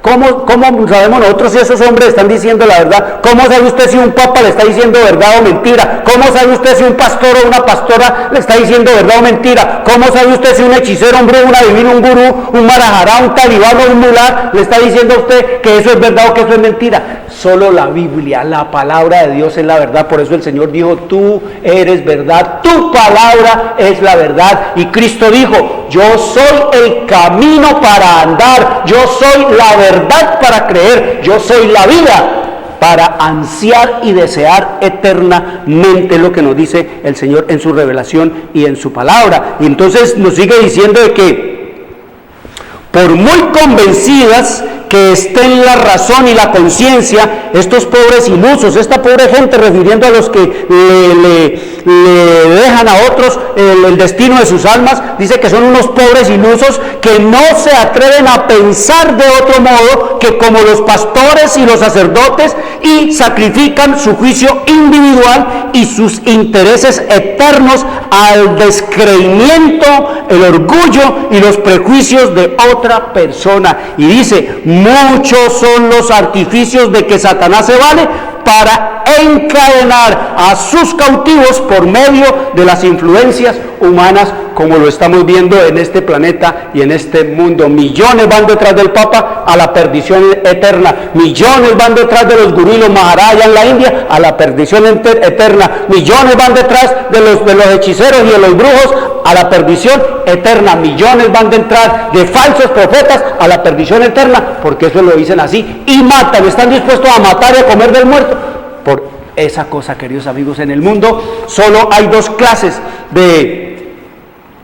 ¿Cómo sabemos nosotros si esos hombres están diciendo la verdad? ¿Cómo sabe usted si un papa le está diciendo verdad o mentira? ¿Cómo sabe usted si un pastor o una pastora le está diciendo verdad o mentira? ¿Cómo sabe usted si un hechicero, un brujo, un adivino, un gurú, un marajará, un talibán o un mulá le está diciendo a usted que eso es verdad o que eso es mentira? Solo la Biblia, la palabra de Dios es la verdad. Por eso el Señor dijo, tú eres verdad, tu palabra es la verdad. Y Cristo dijo, yo soy el camino para andar, yo soy la verdad para creer, yo soy la vida para ansiar y desear eternamente, lo que nos dice el Señor en su revelación y en su palabra. Y entonces nos sigue diciendo de que por muy convencidas que estén la razón y la conciencia, estos pobres ilusos, esta pobre gente, refiriendo a los que le dejan a otros el destino de sus almas, dice que son unos pobres ilusos que no se atreven a pensar de otro modo que como los pastores y los sacerdotes, y sacrifican su juicio individual y sus intereses eternos al descreimiento, el orgullo y los prejuicios de otra persona. Y dice, muchos son los artificios de que Satanás se vale para encadenar a sus cautivos por medio de las influencias humanas, como lo estamos viendo en este planeta y en este mundo. Millones van detrás del Papa a la perdición eterna, millones van detrás de los gurús y los maharayas en la India a la perdición eterna, millones van detrás de los hechiceros y de los brujos a la perdición eterna, millones van detrás de falsos profetas a la perdición eterna, porque eso lo dicen así, y matan, están dispuestos a matar y a comer del muerto por esa cosa. Queridos amigos, en el mundo solo hay dos clases de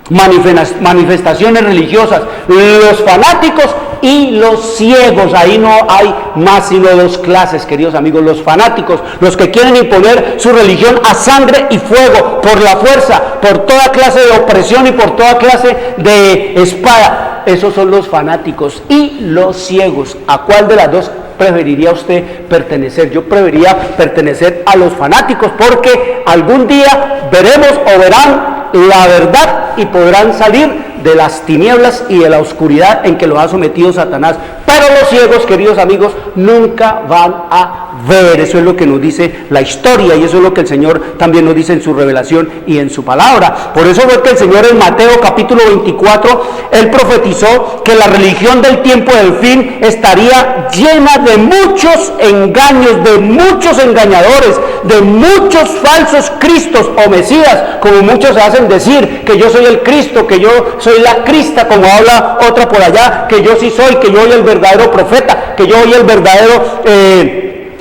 manifestaciones religiosas, los fanáticos y los ciegos. Ahí no hay más sino dos clases, queridos amigos: los fanáticos, los que quieren imponer su religión a sangre y fuego, por la fuerza, por toda clase de opresión y por toda clase de espada. Esos son los fanáticos. Y los ciegos, ¿a cuál de las dos preferiría usted pertenecer? Yo preferiría pertenecer a los fanáticos, porque algún día veremos o verán la verdad y podrán salir de las tinieblas y de la oscuridad en que los ha sometido Satanás. Pero los ciegos, queridos amigos, nunca van a ver. Eso es lo que nos dice la historia, y eso es lo que el Señor también nos dice en su revelación y en su palabra. Por eso fue que el Señor en Mateo capítulo 24, Él profetizó que la religión del tiempo del fin estaría llena de muchos engaños, de muchos engañadores, de muchos falsos cristos o mesías, como muchos se hacen decir, que yo soy el Cristo, que yo soy la Crista, como habla otra por allá, que yo sí soy, que yo soy el verdadero profeta, que yo soy el verdadero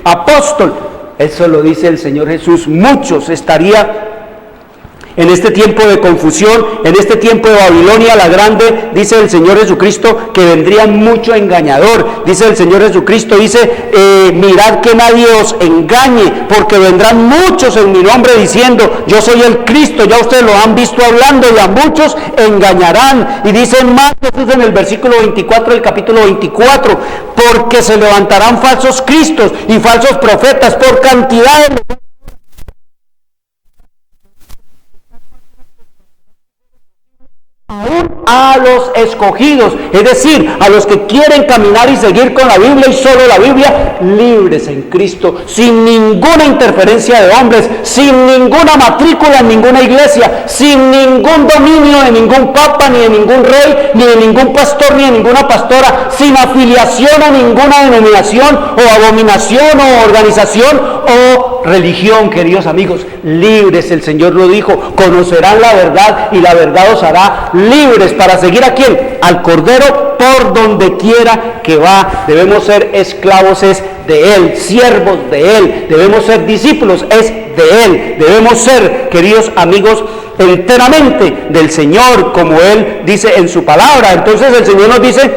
apóstol. Eso lo dice el Señor Jesús. Muchos estaría en este tiempo de confusión, en este tiempo de Babilonia la grande, dice el Señor Jesucristo, que vendría mucho engañador. Dice el Señor Jesucristo, dice, mirad que nadie os engañe, porque vendrán muchos en mi nombre diciendo, yo soy el Cristo. Ya ustedes lo han visto hablando, y a muchos engañarán. Y dice más Jesús en el versículo 24 del capítulo 24, porque se levantarán falsos cristos y falsos profetas por cantidad de a los escogidos, es decir, a los que quieren caminar y seguir con la Biblia y solo la Biblia, libres en Cristo, sin ninguna interferencia de hombres, sin ninguna matrícula en ninguna iglesia, sin ningún dominio de ningún papa, ni de ningún rey, ni de ningún pastor, ni de ninguna pastora, sin afiliación a ninguna denominación o abominación o organización o religión, queridos amigos, libres. El Señor lo dijo, conocerán la verdad y la verdad os hará libres. ¿Para seguir a quién? Al Cordero por donde quiera que va. Debemos ser esclavos es de Él, siervos de Él, debemos ser discípulos es de Él, debemos ser, queridos amigos, enteramente del Señor, como Él dice en su palabra. Entonces el Señor nos dice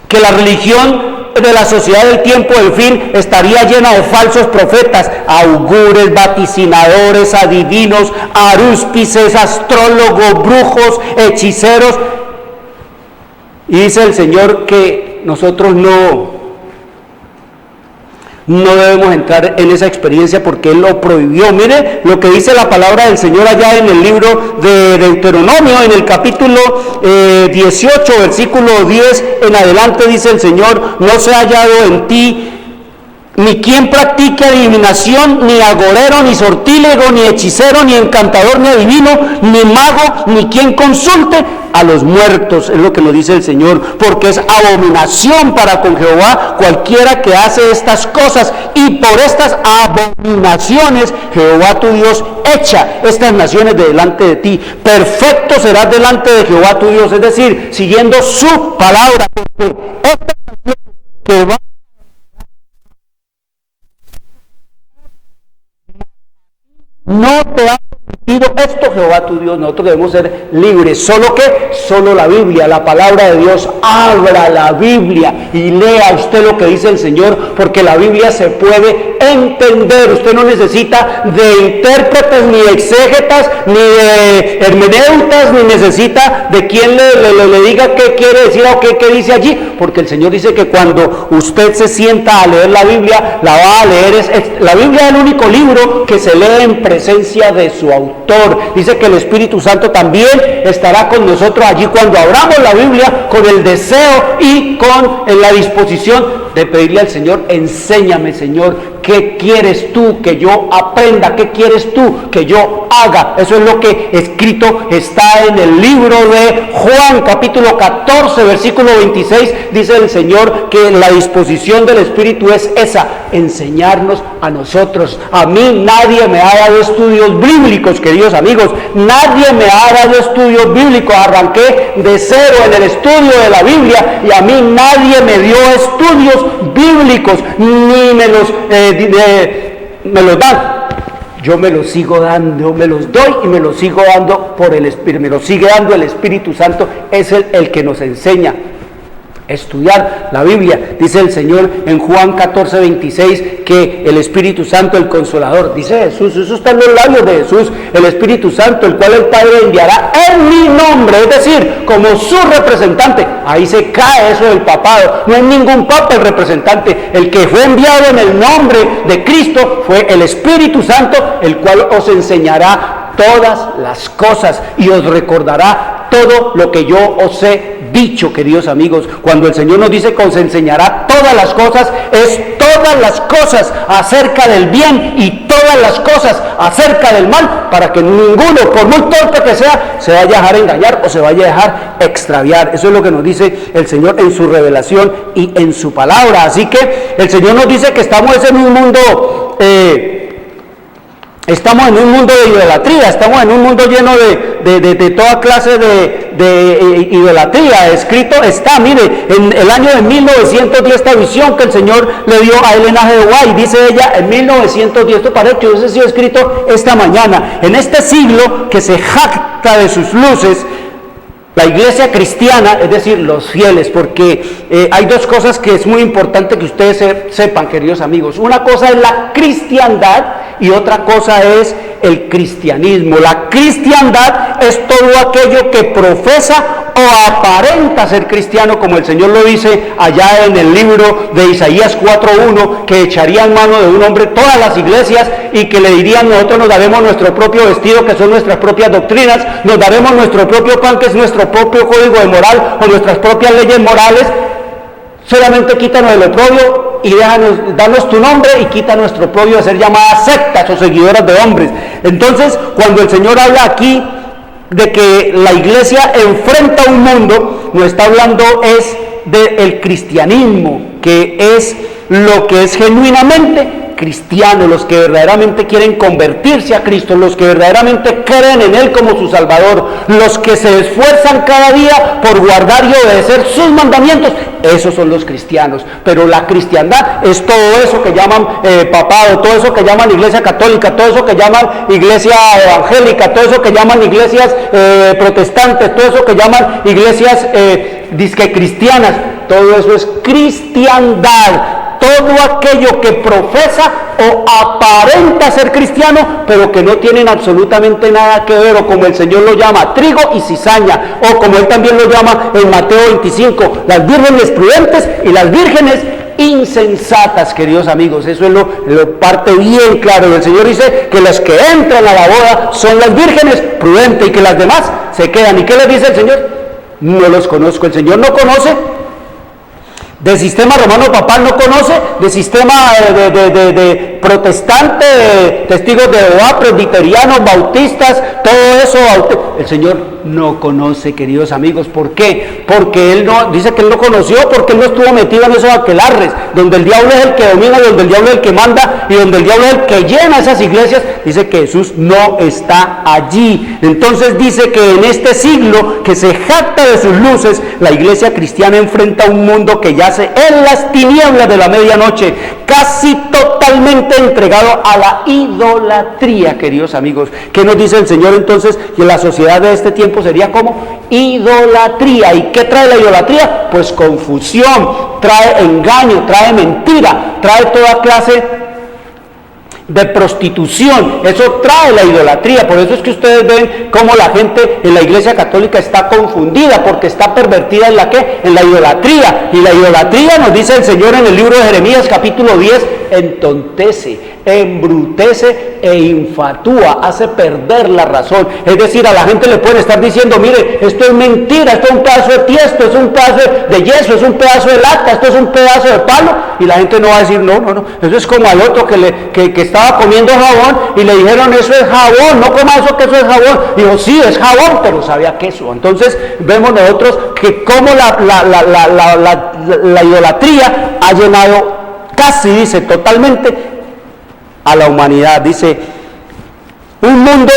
que la religión de la sociedad del tiempo del fin estaría llena de falsos profetas, augures, vaticinadores, adivinos, arúspices, astrólogos, brujos, hechiceros. Y dice el Señor que nosotros no debemos entrar en esa experiencia porque Él lo prohibió. Mire lo que dice la palabra del Señor allá en el libro de Deuteronomio, en el capítulo 18, versículo 10 en adelante, dice el Señor: no se ha hallado en ti ni quien practique adivinación, ni agorero, ni sortílego, ni hechicero, ni encantador, ni adivino, ni mago, ni quien consulte a los muertos, es lo que nos dice el Señor, porque es abominación para con Jehová cualquiera que hace estas cosas, y por estas abominaciones Jehová tu Dios echa estas naciones de delante de ti. Perfecto serás delante de Jehová tu Dios, es decir, siguiendo su palabra, porque estas naciones que va no te ha permitido esto Jehová tu Dios. Nosotros debemos ser libres. ¿Solo qué? Solo la Biblia, la palabra de Dios. Abra la Biblia y lea usted lo que dice el Señor, porque la Biblia se puede entender. Usted no necesita de intérpretes, ni de exégetas, ni de hermeneutas, ni necesita de quien le diga qué quiere decir o qué dice allí, porque el Señor dice que cuando usted se sienta a leer la Biblia, la va a leer. La Biblia es el único libro que se lee en presencia de su autor. Dice que el Espíritu Santo también estará con nosotros allí cuando abramos la Biblia, con el deseo y con la disposición de pedirle al Señor: enséñame, Señor, ¿qué quieres tú que yo aprenda? ¿Qué quieres tú que yo haga? Eso es lo que escrito está en el libro de Juan, capítulo 14, versículo 26. Dice el Señor que la disposición del Espíritu es esa: enseñarnos a nosotros. A mí nadie me ha dado estudios bíblicos, queridos amigos. Nadie me ha dado estudios bíblicos. Arranqué de cero en el estudio de la Biblia y a mí nadie me dio estudios bíblicos, ni me los dan. Yo me los sigo dando, me los doy y me los sigo dando por el Espíritu. Me los sigue dando el Espíritu Santo. Es el que nos enseña a estudiar la Biblia. Dice el Señor en Juan 14, 26 que el Espíritu Santo, el Consolador, dice Jesús, eso está en los labios de Jesús, el Espíritu Santo, el cual el Padre enviará en mi nombre, es decir, como su representante. Ahí se cae eso del papado. No es ningún papa el representante. El que fue enviado en el nombre de Cristo fue el Espíritu Santo, el cual os enseñará todas las cosas y os recordará todo lo que yo os he dicho, queridos amigos. Cuando el Señor nos dice que os enseñará todas las cosas, es todas las cosas acerca del bien y todas las cosas acerca del mal, para que ninguno, por muy torpe que sea, se vaya a dejar engañar o se vaya a dejar extraviar. Eso es lo que nos dice el Señor en su revelación y en su palabra. Así que el Señor nos dice que estamos en un mundo estamos en un mundo de idolatría, estamos en un mundo lleno de toda clase de idolatría. Escrito está, mire, en el año de 1910, esta visión que el Señor le dio a Elena G. White, dice ella en 1910, esto parece que hubiese sido escrito esta mañana: en este siglo que se jacta de sus luces, la iglesia cristiana, es decir, los fieles, porque hay dos cosas que es muy importante que ustedes sepan, queridos amigos. Una cosa es la cristiandad y otra cosa es el cristianismo. La cristiandad es todo aquello que profesa o aparenta ser cristiano, como el Señor lo dice allá en el libro de Isaías 4:1, que echarían mano de un hombre todas las iglesias y que le dirían: nosotros nos daremos nuestro propio vestido, que son nuestras propias doctrinas, nos daremos nuestro propio pan, que es nuestro propio código de moral, o nuestras propias leyes morales. Solamente quítanos el oprobio y danos tu nombre, y quita nuestro oprobio de ser llamadas sectas o seguidoras de hombres. Entonces, cuando el Señor habla aquí de que la iglesia enfrenta un mundo, no está hablando es del cristianismo, que es lo que es genuinamente cristiano, los que verdaderamente quieren convertirse a Cristo, los que verdaderamente creen en Él como su Salvador, los que se esfuerzan cada día por guardar y obedecer sus mandamientos. Esos son los cristianos. Pero la cristiandad es todo eso que llaman papado, todo eso que llaman iglesia católica, todo eso que llaman iglesia evangélica, todo eso que llaman iglesias protestantes, todo eso que llaman iglesias disque cristianas. Todo eso es cristiandad. Todo aquello que profesa o aparenta ser cristiano, pero que no tienen absolutamente nada que ver, o como el Señor lo llama, trigo y cizaña, o como Él también lo llama en Mateo 25, las vírgenes prudentes y las vírgenes insensatas, queridos amigos. Eso es lo parte bien claro. El Señor dice que las que entran a la boda son las vírgenes prudentes y que las demás se quedan. ¿Y qué les dice el Señor? No los conozco. El Señor no conoce de sistema romano papal, no conoce de sistema de protestante, de testigos de Jehová, presbiterianos, bautistas, todo eso. El Señor no conoce, queridos amigos. ¿Por qué? Porque Él no, dice que Él no conoció, porque Él no estuvo metido en esos aquelarres, donde el diablo es el que domina, donde el diablo es el que manda y donde el diablo es el que llena esas iglesias. Dice que Jesús no está allí. Entonces dice que en este siglo, que se jacta de sus luces, la iglesia cristiana enfrenta un mundo que yace en las tinieblas de la medianoche, casi totalmente entregado a la idolatría, queridos amigos. ¿Qué nos dice el Señor entonces? Que la sociedad de este tiempo sería como idolatría. ¿Y qué trae la idolatría? Pues confusión, trae engaño, trae mentira, trae toda clase de prostitución. Eso trae la idolatría. Por eso es que ustedes ven cómo la gente en la iglesia católica está confundida, porque está pervertida en la ¿qué? En la idolatría. Y la idolatría, nos dice el Señor en el libro de Jeremías capítulo 10, entontece, embrutece e infatúa, hace perder la razón. Es decir, a la gente le pueden estar diciendo: mire, esto es mentira, esto es un pedazo de tiesto, es un pedazo de yeso, es un pedazo de lata, esto es un pedazo de palo, y la gente no va a decir: no, eso es como al otro que estaba comiendo jabón y le dijeron: eso es jabón, no coma eso, que eso es jabón. Dijo: sí, es jabón, pero sabía queso. Entonces vemos nosotros que como la idolatría ha llenado casi, dice, totalmente a la humanidad. Dice, un mundo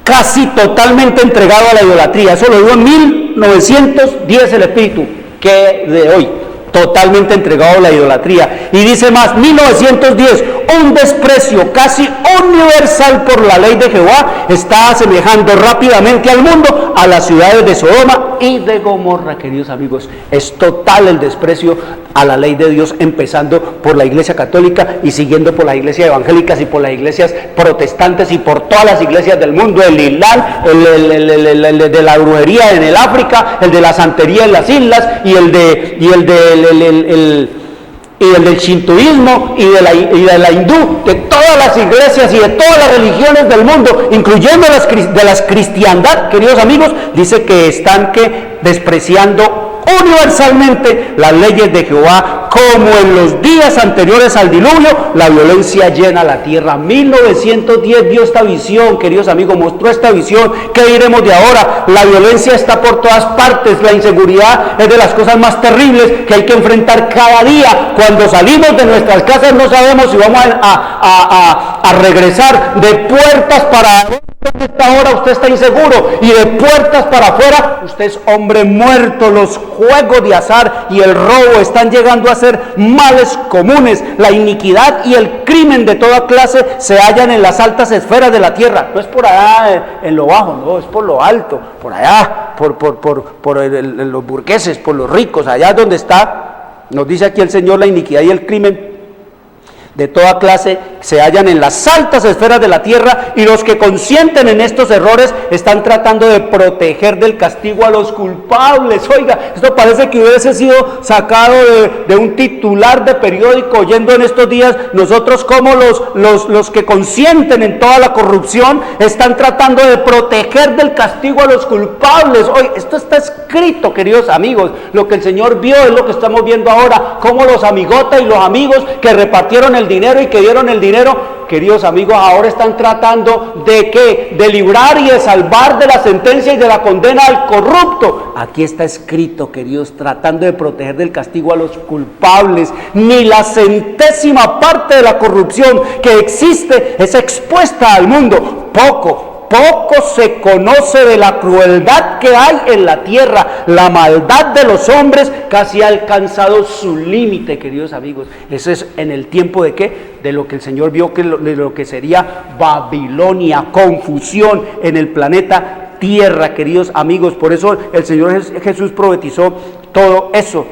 casi totalmente entregado a la idolatría. Eso lo dijo en 1910 el Espíritu, que de hoy, totalmente entregado a la idolatría. Y dice más, 1910, un desprecio casi universal por la ley de Jehová está asemejando rápidamente al mundo a las ciudades de Sodoma y de Gomorra, queridos amigos. Es total el desprecio a la ley de Dios, empezando por la iglesia católica y siguiendo por las iglesias evangélicas y por las iglesias protestantes y por todas las iglesias del mundo, el Islam, el de la brujería en el África, el de la santería en las islas, y el del shintoísmo y de la hindú, de todas las iglesias y de todas las religiones del mundo, incluyendo de las cristiandad, queridos amigos. Dice que están despreciando universalmente las leyes de Jehová, como en los días anteriores al diluvio, la violencia llena la tierra. 1910 dio esta visión, queridos amigos, mostró esta visión. ¿Qué diremos de ahora? La violencia está por todas partes, la inseguridad es de las cosas más terribles que hay que enfrentar cada día. Cuando salimos de nuestras casas no sabemos si vamos a regresar de puertas para donde está ahora, usted está inseguro, y de puertas para afuera usted es hombre muerto. Los juegos de azar y el robo están llegando a ser males comunes. La iniquidad y el crimen de toda clase se hallan en las altas esferas de la tierra. No es por allá en lo bajo, no, es por lo alto, por allá, por los burgueses, por los ricos, allá donde está, nos dice aquí el Señor, la iniquidad y el crimen de toda clase se hallan en las altas esferas de la tierra, y los que consienten en estos errores están tratando de proteger del castigo a los culpables. Oiga, esto parece que hubiese sido sacado de un titular de periódico, oyendo en estos días nosotros como los que consienten en toda la corrupción están tratando de proteger del castigo a los culpables. Oye, esto está escrito, queridos amigos. Lo que el Señor vio es lo que estamos viendo ahora, como los amigotas y los amigos que repartieron el dinero y que dieron el dinero, queridos amigos, ahora están tratando de ¿qué? De librar y de salvar de la sentencia y de la condena al corrupto. Aquí está escrito, queridos, tratando de proteger del castigo a los culpables. Ni la centésima parte de la corrupción que existe es expuesta al mundo. Poco se conoce de la crueldad que hay en la tierra. La maldad de los hombres casi ha alcanzado su límite, queridos amigos. Eso es en el tiempo de ¿qué? De lo que el Señor vio, de lo que sería Babilonia, confusión en el planeta Tierra, queridos amigos. Por eso el Señor Jesús profetizó todo eso,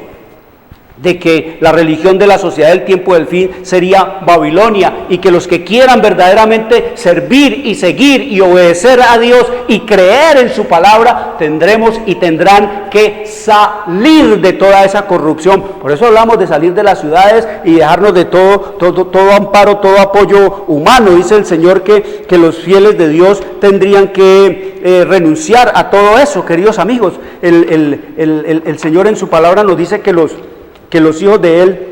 de que la religión de la sociedad del tiempo del fin sería Babilonia, y que los que quieran verdaderamente servir y seguir y obedecer a Dios y creer en su palabra tendrán que salir de toda esa corrupción. Por eso hablamos de salir de las ciudades y dejarnos de todo amparo, todo apoyo humano. Dice el Señor que los fieles de Dios tendrían que renunciar a todo eso, queridos amigos. El Señor en su palabra nos dice que los hijos de Él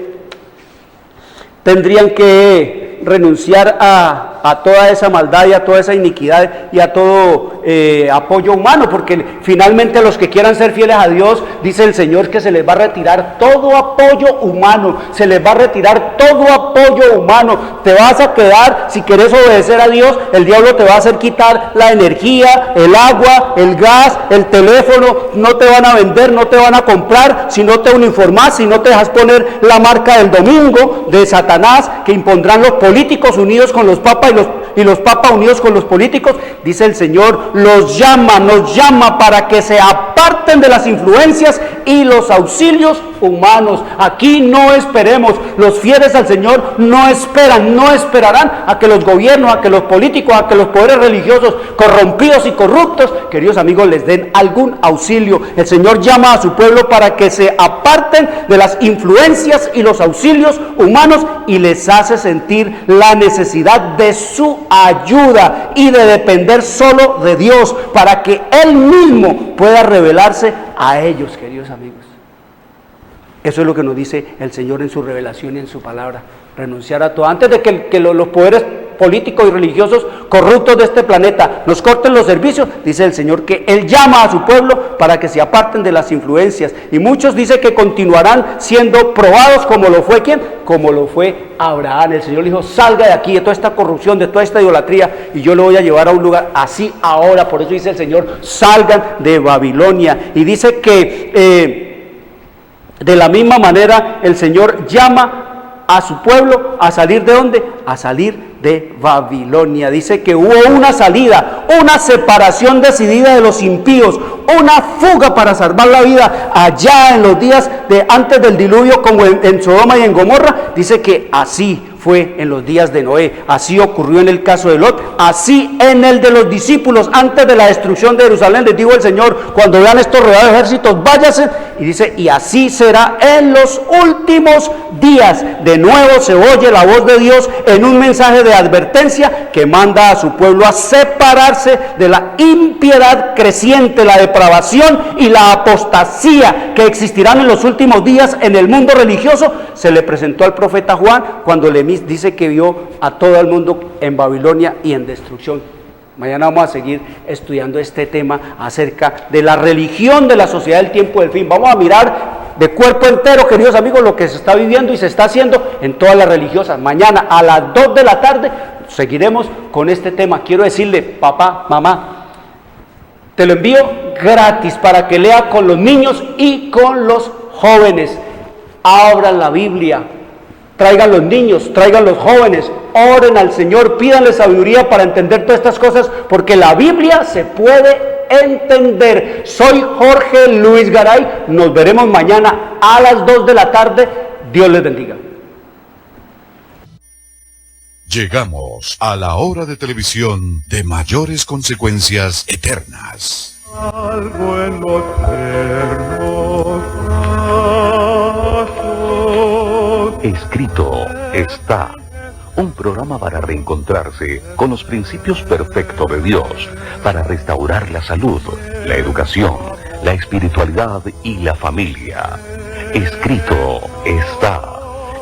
tendrían que renunciar a toda esa maldad y a toda esa iniquidad y a todo apoyo humano, porque finalmente los que quieran ser fieles a Dios, dice el Señor que se les va a retirar todo apoyo humano, se les va a retirar todo apoyo humano. Te vas a quedar, si quieres obedecer a Dios, el diablo te va a hacer quitar la energía, el agua, el gas, el teléfono. No te van a vender, no te van a comprar si no te uniformas, si no te dejas poner la marca del domingo de Satanás que impondrán los políticos unidos con los papas y los papas unidos con los políticos. Dice el Señor, nos llama para que se aparten de las influencias y los auxilios humanos. Aquí no esperemos. Los fieles al Señor no esperarán a que los gobiernos, a que los políticos, a que los poderes religiosos corrompidos y corruptos, queridos amigos, les den algún auxilio. El Señor llama a su pueblo para que se aparten de las influencias y los auxilios humanos, y les hace sentir la necesidad de su ayuda y de depender solo de Dios para que Él mismo pueda revelarse a ellos, queridos amigos. Eso es lo que nos dice el Señor en su revelación y en su palabra. Renunciar a todo. Antes de que los poderes políticos y religiosos corruptos de este planeta nos corten los servicios, dice el Señor que Él llama a su pueblo para que se aparten de las influencias. Y muchos dicen que continuarán siendo probados, como lo fue ¿quién? Como lo fue Abraham. El Señor dijo, salga de aquí, de toda esta corrupción, de toda esta idolatría, y yo lo voy a llevar a un lugar así ahora. Por eso dice el Señor, salgan de Babilonia. Y dice que de la misma manera el Señor llama a su pueblo a salir ¿de dónde? A salir de Babilonia. Dice que hubo una salida, una separación decidida de los impíos, una fuga para salvar la vida allá en los días de antes del diluvio, como en Sodoma y en Gomorra. Dice que así fue en los días de Noé, así ocurrió en el caso de Lot, así en el de los discípulos antes de la destrucción de Jerusalén. Les digo el Señor, cuando vean estos rodeados ejércitos, váyase. Y dice, y así será en los últimos días. De nuevo se oye la voz de Dios en un mensaje de advertencia que manda a su pueblo a separarse de la impiedad creciente, la depravación y la apostasía que existirán en los últimos días en el mundo religioso. Se le presentó al profeta Juan cuando le dice que vio a todo el mundo en Babilonia y en destrucción. Mañana vamos a seguir estudiando este tema acerca de la religión de la sociedad del tiempo del fin. Vamos a mirar de cuerpo entero, queridos amigos, lo que se está viviendo y se está haciendo en todas las religiosas. Mañana a las 2 de la tarde seguiremos con este tema. Quiero decirle, papá, mamá, te lo envío gratis para que lea con los niños y con los jóvenes. Abran la Biblia. Traigan los niños, traigan los jóvenes, oren al Señor, pídanle sabiduría para entender todas estas cosas, porque la Biblia se puede entender. Soy Jorge Luis Garay, nos veremos mañana a las 2 de la tarde. Dios les bendiga. Llegamos a la hora de televisión de mayores consecuencias eternas. Algo en los tiernos brazos. Escrito está. Un programa para reencontrarse con los principios perfectos de Dios, para restaurar la salud, la educación, la espiritualidad y la familia. Escrito está.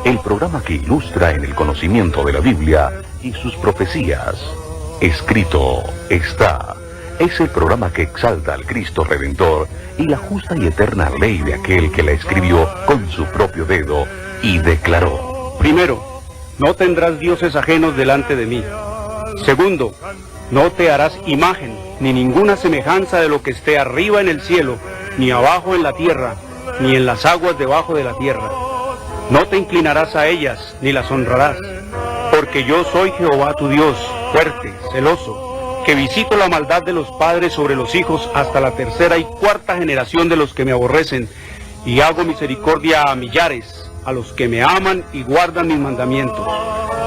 El programa que ilustra en el conocimiento de la Biblia y sus profecías. Escrito está. Es el programa que exalta al Cristo Redentor y la justa y eterna ley de aquel que la escribió con su propio dedo y declaró. Primero, no tendrás dioses ajenos delante de mí. Segundo, no te harás imagen, ni ninguna semejanza de lo que esté arriba en el cielo, ni abajo en la tierra, ni en las aguas debajo de la tierra. No te inclinarás a ellas, ni las honrarás, porque yo soy Jehová tu Dios, fuerte, celoso, que visito la maldad de los padres sobre los hijos hasta la tercera y cuarta generación de los que me aborrecen, y hago misericordia a millares, a los que me aman y guardan mis mandamientos.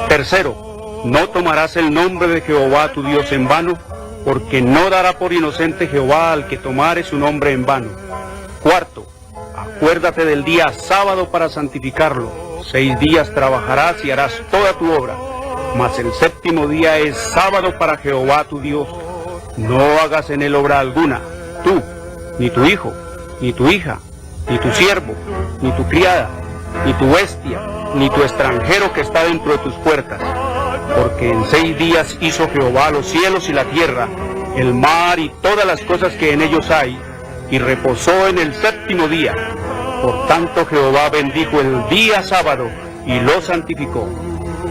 Tercero, no tomarás el nombre de Jehová tu Dios en vano, porque no dará por inocente Jehová al que tomare su nombre en vano. Cuarto, acuérdate del día sábado para santificarlo. 6 días trabajarás y harás toda tu obra, mas el séptimo día es sábado para Jehová tu Dios. No hagas en él obra alguna, tú, ni tu hijo, ni tu hija, ni tu siervo, ni tu criada, ni tu bestia, ni tu extranjero que está dentro de tus puertas. Porque en 6 días hizo Jehová los cielos y la tierra, el mar y todas las cosas que en ellos hay, y reposó en el séptimo día. Por tanto Jehová bendijo el día sábado y lo santificó.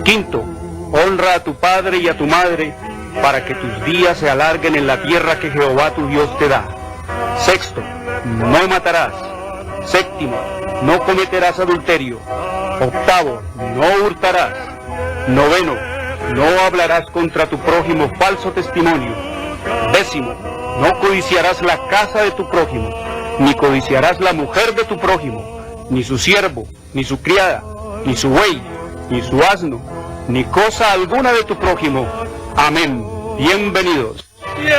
Quinto, honra a tu padre y a tu madre, para que tus días se alarguen en la tierra que Jehová tu Dios te da. Sexto, no matarás. Séptimo, no cometerás adulterio. Octavo, no hurtarás. Noveno, no hablarás contra tu prójimo falso testimonio. Décimo, no codiciarás la casa de tu prójimo, ni codiciarás la mujer de tu prójimo, ni su siervo, ni su criada, ni su buey, ni su asno, ni cosa alguna de tu prójimo. Amén. Bienvenidos. Siempre